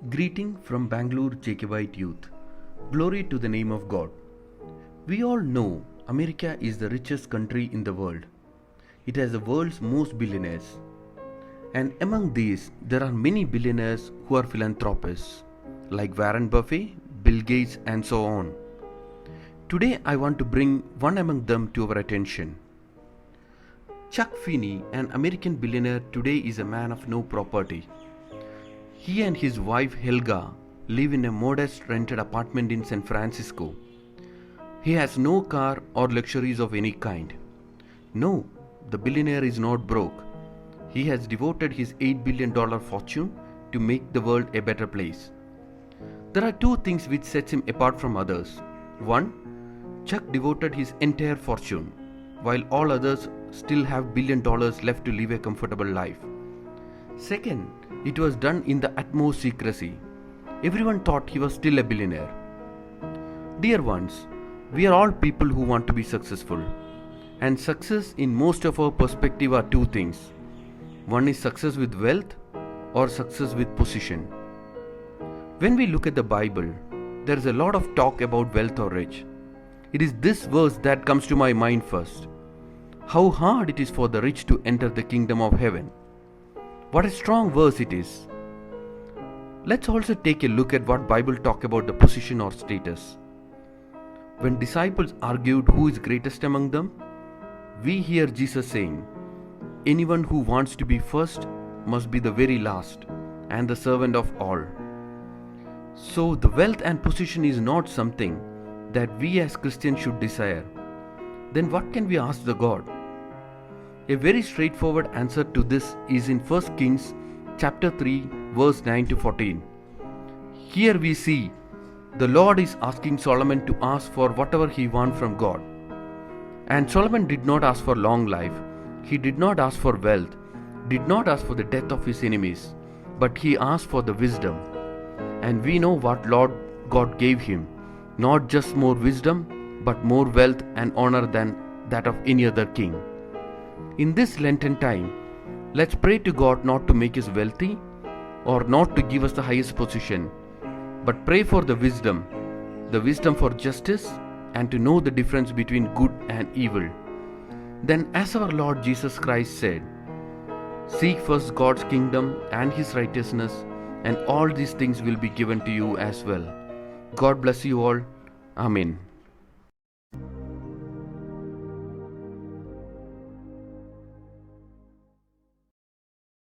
Greeting from Bangalore Jacobite Youth. Glory to the name of God. We all know America is the richest country in the world. It has the world's most billionaires. And among these, there are many billionaires who are philanthropists, like Warren Buffett, Bill Gates, and so on. Today, I want to bring one among them to our attention. Chuck Finney, an American billionaire, today is a man of no property. He and his wife Helga live in a modest rented apartment in San Francisco. He has no car or luxuries of any kind. No, the billionaire is not broke. He has devoted his $8 billion fortune to make the world a better place. There are two things which sets him apart from others. One, Chuck devoted his entire fortune, while all others still have $1 billion left to live a comfortable life. Second, it was done in the utmost secrecy. Everyone thought he was still a billionaire. Dear ones, we are all people who want to be successful. And success in most of our perspective are two things. One is success with wealth or success with position. When we look at the Bible, there is a lot of talk about wealth or rich. It is this verse that comes to my mind first. How hard it is for the rich to enter the kingdom of heaven. What a strong verse it is. Let's also take a look at what Bible talk about the position or status. When disciples argued who is greatest among them, we hear Jesus saying, anyone who wants to be first must be the very last and the servant of all. So the wealth and position is not something that we as Christians should desire. Then what can we ask the God? A very straightforward answer to this is in 1 Kings chapter 3 verse 9 to 14. Here we see the Lord is asking Solomon to ask for whatever he wants from God. And Solomon did not ask for long life, he did not ask for wealth, did not ask for the death of his enemies, but he asked for the wisdom. And we know what Lord God gave him, not just more wisdom, but more wealth and honor than that of any other king. In this Lenten time, let's pray to God not to make us wealthy or not to give us the highest position, but pray for the wisdom for justice and to know the difference between good and evil. Then as our Lord Jesus Christ said, seek first God's kingdom and His righteousness, and all these things will be given to you as well. God bless you all. Amen.